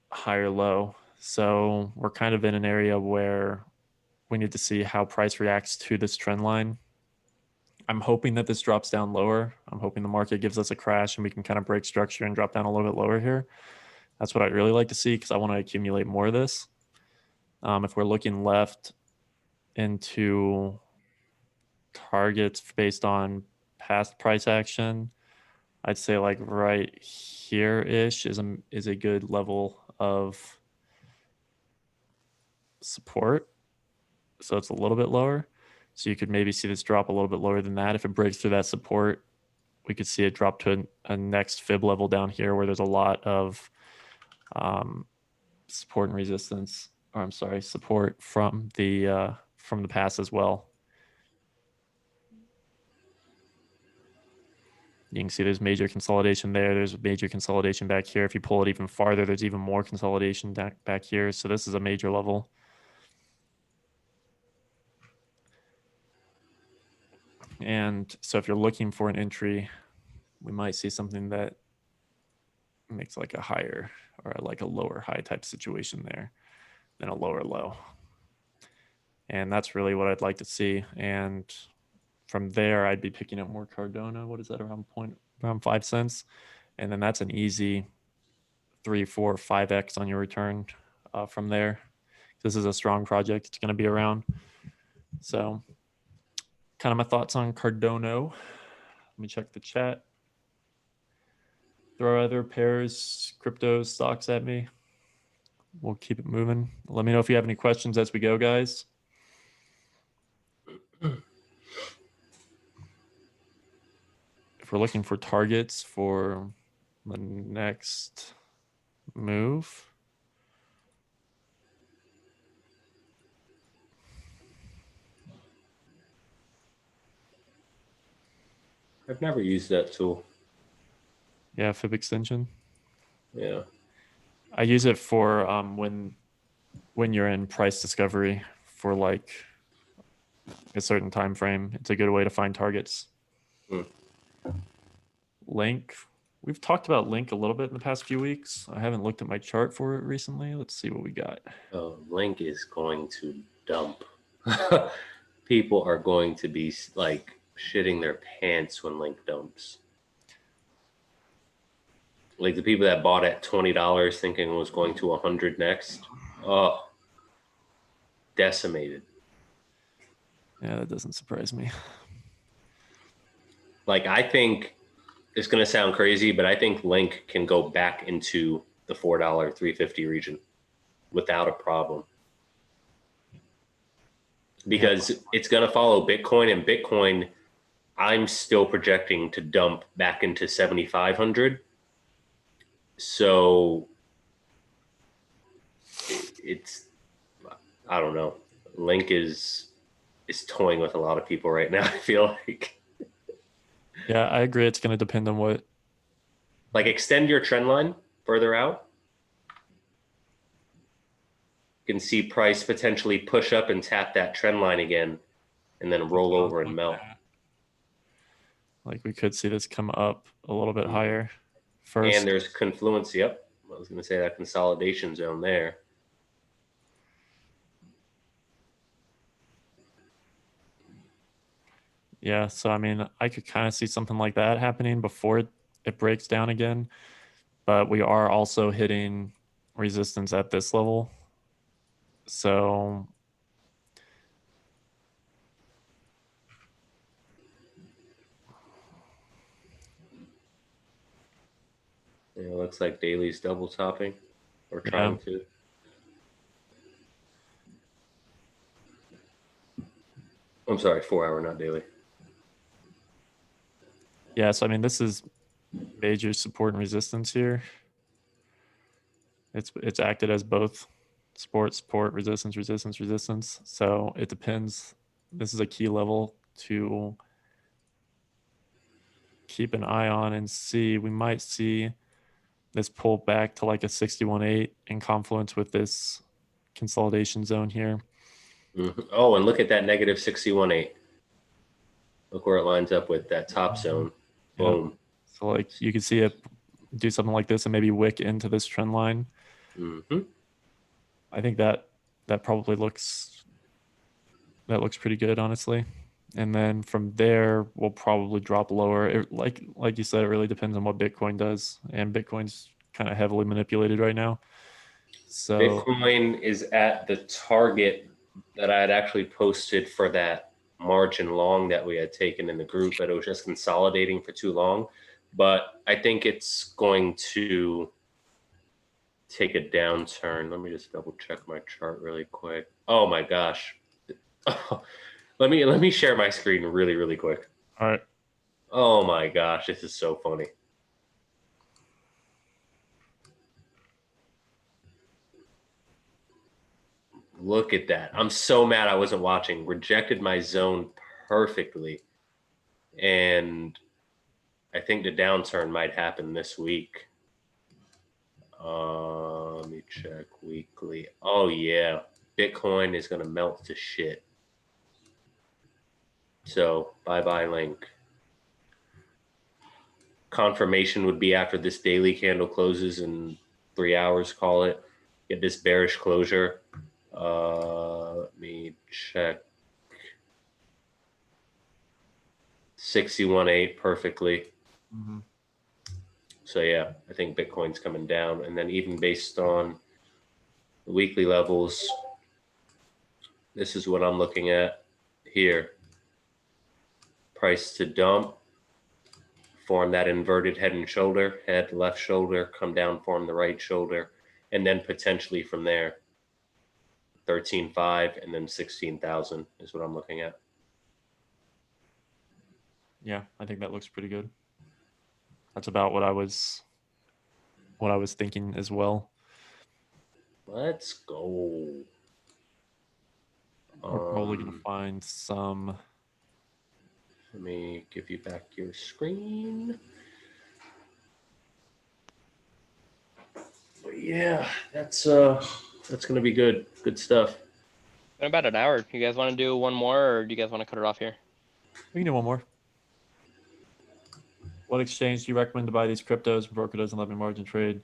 B: higher low. So we're kind of in an area where we need to see how price reacts to this trend line. I'm hoping that this drops down lower. I'm hoping the market gives us a crash and we can kind of break structure and drop down a little bit lower here. That's what I'd really like to see because I want to accumulate more of this. If we're looking left into targets based on past price action, I'd say like right here-ish is a good level of support. So it's a little bit lower. So you could maybe see this drop a little bit lower than that. If it breaks through that support, we could see it drop to a next fib level down here where there's a lot of support and resistance, or I'm sorry, support from the past as well. You can see there's major consolidation there. There's major consolidation back here. If you pull it even farther, there's even more consolidation back here. So this is a major level. And so if you're looking for an entry, we might see something that makes like a higher or like a lower high type situation there than a lower low. And that's really what I'd like to see. And from there, I'd be picking up more Cardano. What is that, around 5 cents? And then that's an easy 3, 4, 5x on your return from there. This is a strong project. It's going to be around. So kind of my thoughts on Cardano. Let me check the chat. Throw other pairs, crypto stocks at me. We'll keep it moving. Let me know if you have any questions as we go, guys. If we're looking for targets for the next move,
C: I've never used that tool.
B: yeah, fib extension.
C: Yeah.
B: I use it for when you're in price discovery for like a certain time frame. It's a good way to find targets. Link. We've talked about Link a little bit in the past few weeks. I haven't looked at my chart for it recently. Let's see what we got.
C: Oh, Link is going to dump. People are going to be like shitting their pants when Link dumps. Like the people that bought at $20 thinking it was going to 100 next. Oh, decimated.
B: Yeah, that doesn't surprise me.
C: Like I think it's going to sound crazy, but I think Link can go back into the $4, $3.50 region without a problem. Because it's going to follow Bitcoin, and Bitcoin, I'm still projecting to dump back into 7,500. So it's, I don't know. Link is toying with a lot of people right now, I feel like.
B: Yeah, I agree. It's going to depend on what.
C: Like extend your trend line further out. You can see price potentially push up and tap that trend line again and then roll over and melt.
B: Like we could see this come up a little bit higher first.
C: And there's confluence. Yep. I was going to say that consolidation zone there.
B: Yeah, so I mean, I could kind of see something like that happening before it breaks down again, but we are also hitting resistance at this level. So
C: It looks like daily's double topping or
B: yeah,
C: trying to. I'm sorry, 4-hour, not daily.
B: yeah, so I mean, this is major support and resistance here. It's acted as both support, resistance, resistance, resistance. So it depends. This is a key level to keep an eye on and see. We might see this pull back to like a 61.8 in confluence with this consolidation zone here.
C: Mm-hmm. Oh, and look at that negative 61.8. Look where it lines up with that top zone.
B: Yeah.
C: Boom.
B: So like you can see it do something like this and maybe wick into this trend line.
C: Mm-hmm.
B: I think that probably looks pretty good, honestly. And then from there, we'll probably drop lower. Like you said, it really depends on what Bitcoin does, and Bitcoin's kind of heavily manipulated right now. So
C: Bitcoin is at the target that I had actually posted for that margin long that we had taken in the group, but it was just consolidating for too long. But I think it's going to take a downturn. Let me just double check my chart really quick. Oh my gosh. let me share my screen really quick.
B: all right.
C: Oh my gosh, this is so funny. Look at that. I'm so mad I wasn't watching. Rejected my zone perfectly. And I think the downturn might happen this week. Let me check weekly. Oh, yeah. Bitcoin is going to melt to shit. So, bye-bye link. Confirmation would be after this daily candle closes in 3 hours, call it. Get this bearish closure. Let me check. 61.8 perfectly.
B: Mm-hmm.
C: So yeah, I think Bitcoin's coming down. And then even based on the weekly levels, this is what I'm looking at here. Price to dump, form that inverted head and shoulder, head, left shoulder, come down, form the right shoulder, and then potentially from there, 13.5 and then 16,000 is what I'm looking at.
B: Yeah, I think that looks pretty good. That's about what I was thinking as well.
C: Let's go.
B: We're probably gonna find some.
C: Let me give you back your screen. But yeah, that's gonna be good. Good stuff.
A: In about an hour. You guys want to do one more, or do you guys want to cut it off here?
B: We can do one more. What exchange do you recommend to buy these cryptos? Broker doesn't let me margin trade.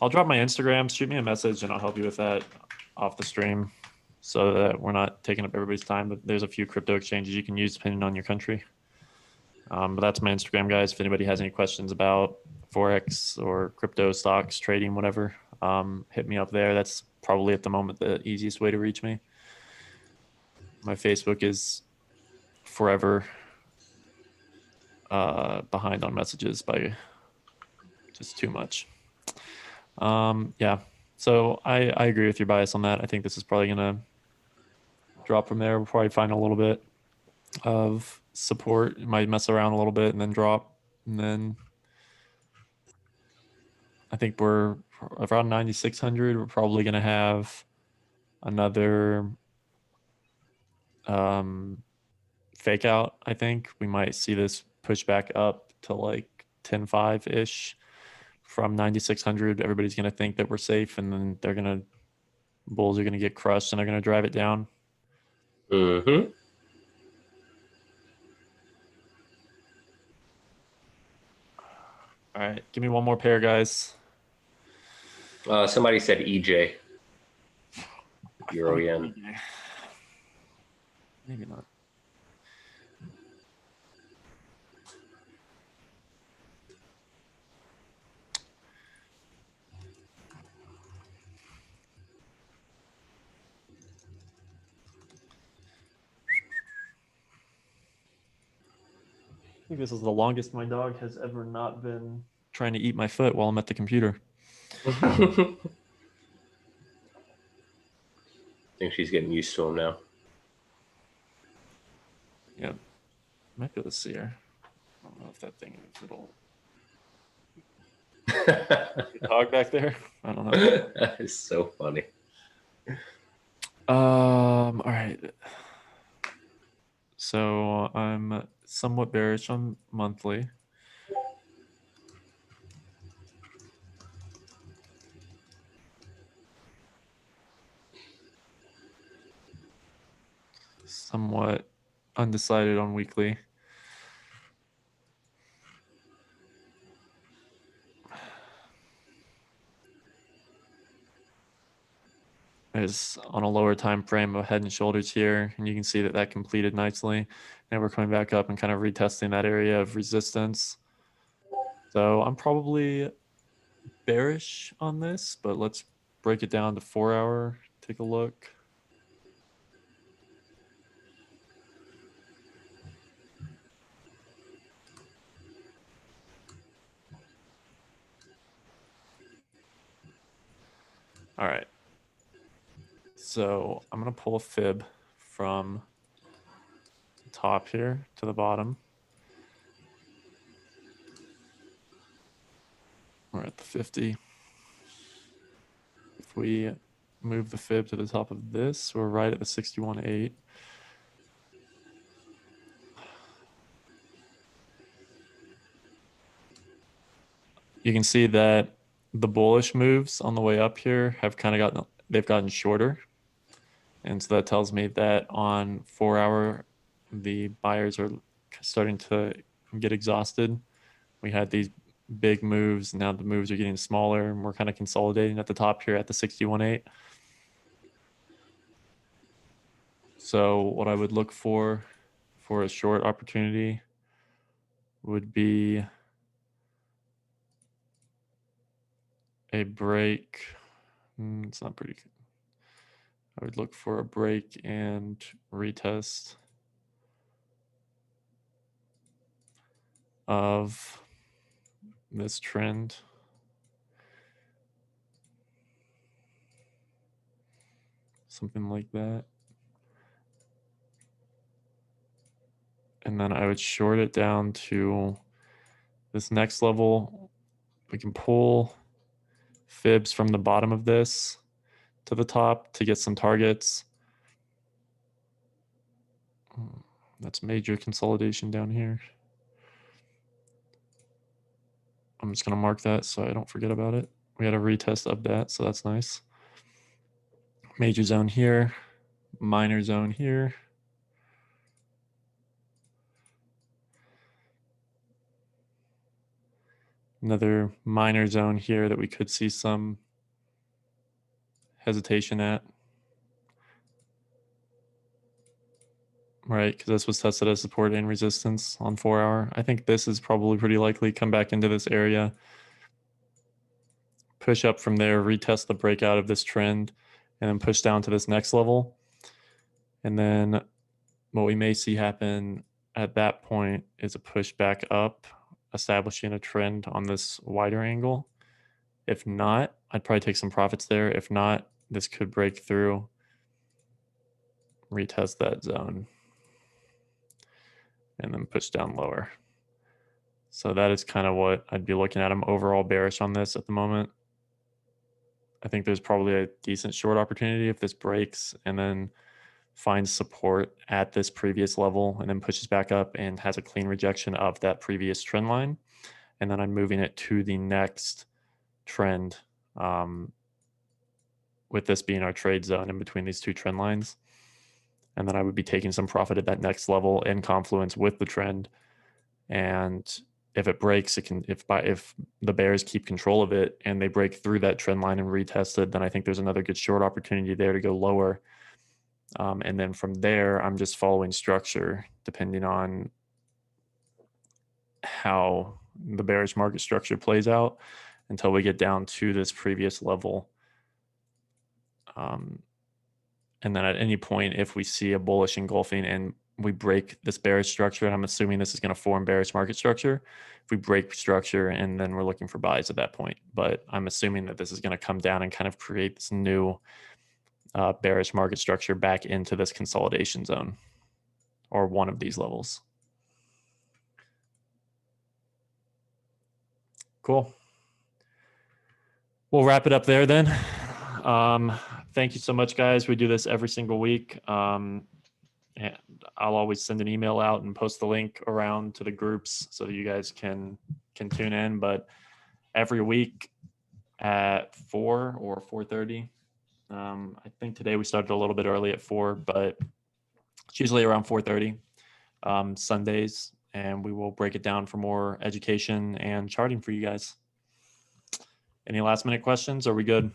B: I'll drop my Instagram. Shoot me a message, and I'll help you with that off the stream, so that we're not taking up everybody's time. But there's a few crypto exchanges you can use depending on your country. But that's my Instagram, guys. If anybody has any questions about Forex or crypto stocks, trading, whatever, hit me up there. That's probably at the moment the easiest way to reach me. My Facebook is forever behind on messages by just too much. Yeah. So I agree with your bias on that. I think this is probably going to drop from there. We'll probably find a little bit of support. It might mess around a little bit and then drop. And then I think we're around 9,600. We're probably going to have another fake out. I think we might see this push back up to like 10.5 ish from 9,600. Everybody's going to think that we're safe, and then bulls are going to get crushed and they're going to drive it down.
C: Mm-hmm.
B: All right, give me one more pair, guys.
C: Somebody said EJ. Euro yen.
B: Maybe not. think this is the longest my dog has ever not been trying to eat my foot while I'm at the computer.
C: I think she's getting used to him now.
B: Yeah, might be able to see her. I don't know if that thing is little dog back there. I don't know.
C: That is so funny.
B: All right. So I'm somewhat bearish on monthly. Somewhat undecided on weekly. Is on a lower time frame of Head and Shoulders here, and you can see that that completed nicely. Now we're coming back up and kind of retesting that area of resistance. So I'm probably bearish on this, but let's break it down to 4 hour. Take a look. All right. So I'm going to pull a fib from the top here to the bottom. We're at the 50. If we move the fib to the top of this, we're right at the 61.8. You can see that the bullish moves on the way up here have kind of gotten shorter. And so that tells me that on 4 hour, the buyers are starting to get exhausted. We had these big moves. Now the moves are getting smaller and we're kind of consolidating at the top here at the 61.8. So what I would look for a short opportunity would be a break. It's not pretty good. I would look for a break and retest of this trend. Something like that. And then I would short it down to this next level. We can pull fibs from the bottom of this to the top to get some targets. That's major consolidation down here. I'm just going to mark that so I don't forget about it. We had a retest of that, so that's nice. Major zone here, minor zone here. Another minor zone here that we could see some hesitation at. Right, because this was tested as support and resistance on 4 hour. I think this is probably pretty likely come back into this area, push up from there, retest the breakout of this trend, and then push down to this next level. And then what we may see happen at that point is a push back up, establishing a trend on this wider angle. If not, I'd probably take some profits there. If not, this could break through, retest that zone, and then push down lower. So that is kind of what I'd be looking at. I'm overall bearish on this at the moment. I think there's probably a decent short opportunity if this breaks and then finds support at this previous level and then pushes back up and has a clean rejection of that previous trend line. And then I'm moving it to the next trend, with this being our trade zone in between these two trend lines. And then I would be taking some profit at that next level in confluence with the trend. And if it breaks, it can, if the bears keep control of it and they break through that trend line and retest it, then I think there's another good short opportunity there to go lower. And then from there, I'm just following structure depending on how the bearish market structure plays out until we get down to this previous level. And then at any point, if we see a bullish engulfing and we break this bearish structure, and I'm assuming this is going to form bearish market structure. If we break structure, and then we're looking for buys at that point. But I'm assuming that this is going to come down and kind of create this new bearish market structure back into this consolidation zone or one of these levels. Cool. We'll wrap it up there then. Thank you so much, guys. We do this every single week. And I'll always send an email out and post the link around to the groups so that you guys can tune in. But every week at 4 or 4:30. I think today we started a little bit early at 4, but it's usually around 4:30 Sundays, and we will break it down for more education and charting for you guys. Any last minute questions? Are we good?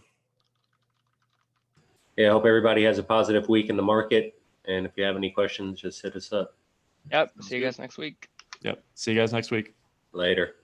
C: Yeah, I hope everybody has a positive week in the market. And if you have any questions, just hit us up.
A: Yep. See you guys next week.
B: Yep. See you guys next week.
C: Later.